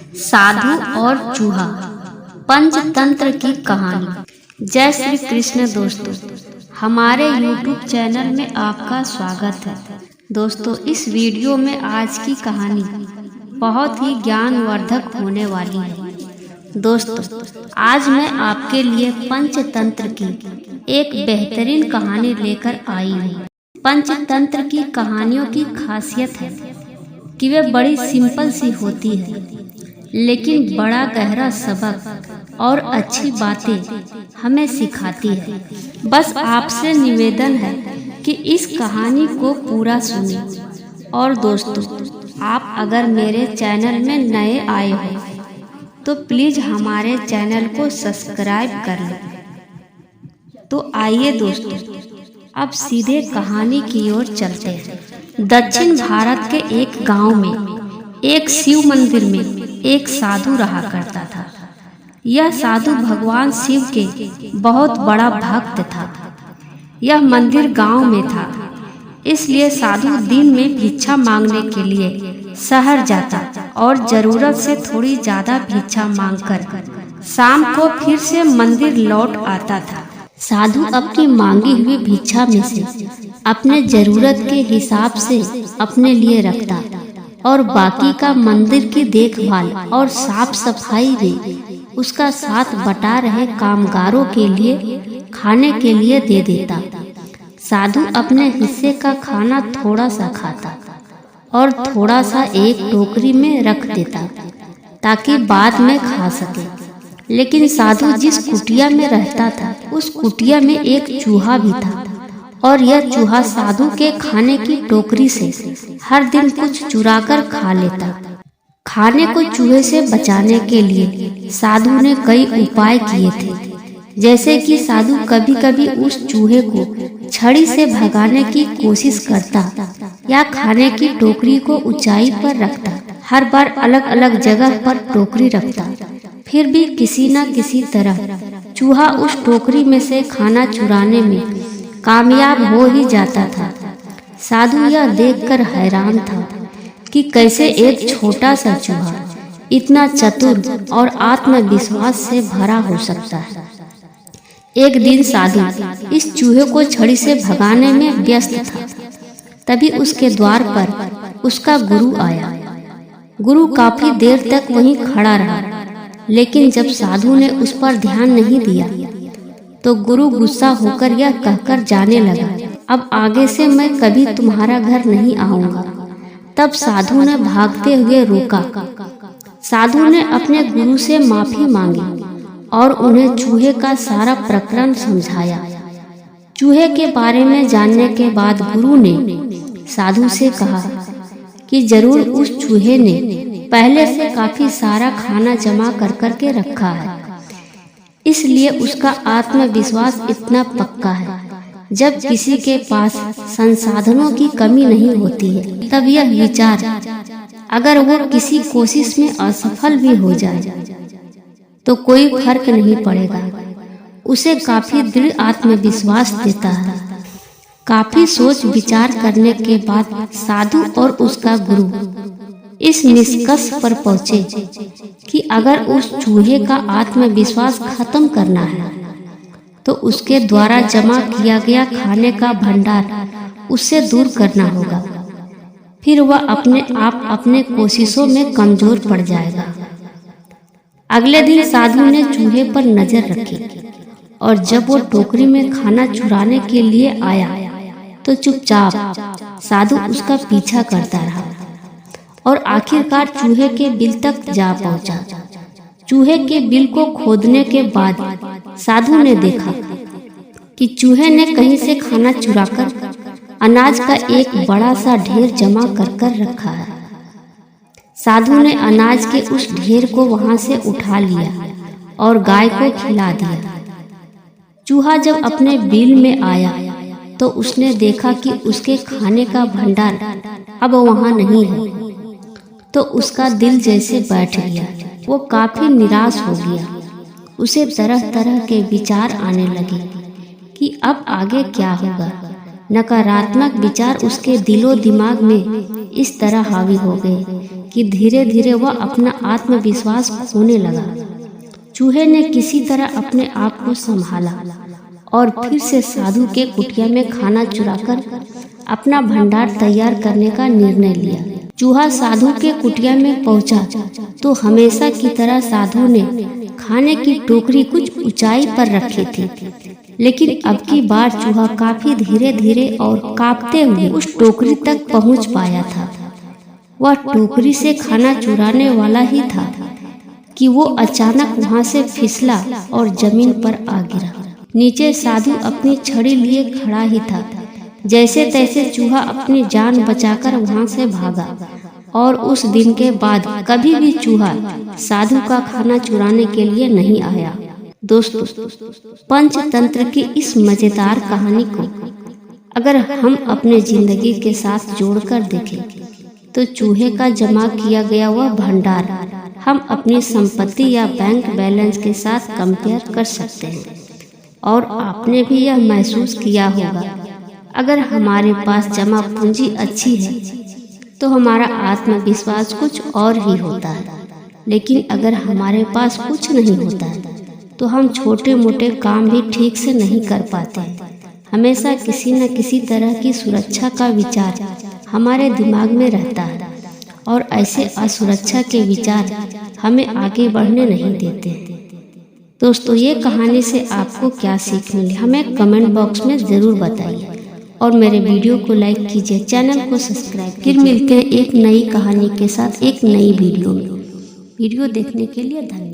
साधु और चूहा, पंचतंत्र की कहानी। जय श्री कृष्ण दोस्तों, हमारे YouTube चैनल में आपका स्वागत है। दोस्तों, इस वीडियो में आज की कहानी बहुत ही ज्ञानवर्धक होने वाली है। दोस्तों, आज मैं आपके लिए पंचतंत्र की एक बेहतरीन कहानी लेकर आई हूँ। पंचतंत्र की कहानियों की खासियत है कि वे बड़ी सिंपल सी होती है, लेकिन बड़ा गहरा सबक और अच्छी बातें हमें सिखाती है। बस आपसे निवेदन है कि इस कहानी को पूरा सुनें। और दोस्तों, आप अगर मेरे चैनल में नए आए हो तो प्लीज़ हमारे चैनल को सब्सक्राइब कर लें। तो आइए दोस्तों, अब सीधे कहानी की ओर चलते हैं। दक्षिण भारत के एक गांव में एक शिव मंदिर में एक साधु रहा करता था। यह साधु भगवान शिव के बहुत बड़ा भक्त था। यह मंदिर गांव में था, इसलिए साधु दिन में भिक्षा मांगने के लिए शहर जाता और जरूरत से थोड़ी ज्यादा भिक्षा मांगकर शाम को फिर से मंदिर लौट आता था। साधु अपनी मांगी हुई भिक्षा में से अपने जरूरत के हिसाब से अपने लिए रखता और बाकी का मंदिर की देखभाल और साफ सफाई में उसका साथ बटा रहे कामगारों के लिए खाने के लिए दे देता। साधु अपने हिस्से का खाना थोड़ा सा खाता और थोड़ा सा एक टोकरी में रख देता ताकि बाद में खा सके। लेकिन साधु जिस कुटिया में रहता था, उस कुटिया में एक चूहा भी था और यह चूहा साधु के खाने की टोकरी से हर दिन कुछ चुराकर खा लेता। खाने को चूहे से बचाने के लिए साधु ने कई उपाय किए थे, जैसे कि साधु कभी कभी उस चूहे को छड़ी से भगाने की कोशिश करता या खाने की टोकरी को ऊंचाई पर रखता। हर बार अलग अलग जगह पर टोकरी रखता, फिर भी किसी न किसी तरह चूहा उस टोकरी में से खाना चुराने में कामयाब हो ही जाता था। साधु यह देखकर हैरान था कि कैसे एक छोटा सा चूहा इतना चतुर और आत्मविश्वास से भरा हो सकता है। एक दिन साधु इस चूहे को छड़ी से भगाने में व्यस्त था। तभी उसके द्वार पर उसका गुरु आया। गुरु काफी देर तक वहीं खड़ा रहा, लेकिन जब साधु ने उस पर ध्यान नहीं दिया तो गुरु गुस्सा होकर यह कहकर जाने लगा, अब आगे से मैं कभी तुम्हारा घर नहीं आऊंगा। तब साधु ने भागते हुए रोका। साधु ने अपने गुरु से माफी मांगी और उन्हें चूहे का सारा प्रकरण समझाया। चूहे के बारे में जानने के बाद गुरु ने साधु से कहा कि जरूर उस चूहे ने पहले से काफी सारा खाना जमा कर करके रखा है, इसलिए उसका आत्मविश्वास इतना पक्का है। जब किसी के पास संसाधनों की कमी नहीं होती है, तब यह विचार अगर वो किसी कोशिश में असफल भी हो जाए तो कोई फर्क नहीं पड़ेगा, उसे काफी दृढ़ आत्मविश्वास देता है। काफी सोच विचार करने के बाद साधु और उसका गुरु इस निष्कर्ष पर पहुंचे कि अगर उस चूहे का आत्मविश्वास खत्म करना है तो उसके द्वारा जमा किया गया खाने का भंडार उससे दूर करना होगा। फिर वह अपने आप अपने कोशिशों में कमजोर पड़ जाएगा। अगले दिन साधु ने चूहे पर नजर रखी और जब वो टोकरी में खाना चुराने के लिए आया तो चुपचाप साधु उसका पीछा करता रहा और आखिरकार चूहे के बिल तक जा पहुंचा। चूहे के बिल को खोदने के बाद साधु ने देखा कि चूहे ने कहीं से खाना चुराकर अनाज का एक बड़ा सा ढेर जमा कर कर रखा है। साधु ने अनाज के उस ढेर को वहां से उठा लिया और गाय को खिला दिया। चूहा जब अपने बिल में आया तो उसने देखा कि उसके खाने का भंडार अब वहां नहीं है, तो उसका दिल जैसे बैठ गया। वो काफी निराश हो गया। उसे तरह तरह के विचार आने लगे कि अब आगे क्या होगा। नकारात्मक विचार उसके दिलो दिमाग में इस तरह हावी हो गए कि धीरे धीरे वह अपना आत्मविश्वास खोने लगा। चूहे ने किसी तरह अपने आप को संभाला और फिर से साधु के कुटिया में खाना चुराकर अपना भंडार तैयार करने का निर्णय लिया। चूहा साधु के कुटिया में पहुंचा तो हमेशा की तरह साधु ने खाने की टोकरी कुछ ऊंचाई पर रखी थी, लेकिन अब की बार चूहा काफी धीरे धीरे और कांपते हुए उस टोकरी तक पहुंच पाया था। वह टोकरी से खाना चुराने वाला ही था कि वो अचानक वहां से फिसला और जमीन पर आ गिरा। नीचे साधु अपनी छड़ी लिए खड़ा ही था। जैसे तैसे चूहा अपनी जान बचाकर वहां से भागा और उस दिन के बाद कभी भी चूहा साधु का खाना चुराने के लिए नहीं आया। दोस्तों, पंचतंत्र की इस मजेदार कहानी को अगर हम अपने जिंदगी के साथ जोड़कर देखें तो चूहे का जमा किया गया वह भंडार हम अपनी संपत्ति या बैंक बैलेंस के साथ कंपेयर कर सकते हैं। और आपने भी यह महसूस किया होगा, अगर हमारे पास जमा पूंजी अच्छी है तो हमारा आत्मविश्वास कुछ और ही होता है, लेकिन अगर हमारे पास कुछ नहीं होता है तो हम छोटे मोटे काम भी ठीक से नहीं कर पाते। हमेशा किसी न किसी तरह की सुरक्षा का विचार हमारे दिमाग में रहता है और ऐसे असुरक्षा के विचार हमें आगे बढ़ने नहीं देते। दोस्तों, ये कहानी से आपको क्या सीख मिली हमें कमेंट बॉक्स में ज़रूर बताइए और मेरे वीडियो को लाइक कीजिए, चैनल को सब्सक्राइब। फिर मिलते हैं एक नई कहानी के साथ एक नई वीडियो में। वीडियो देखने के लिए धन्यवाद।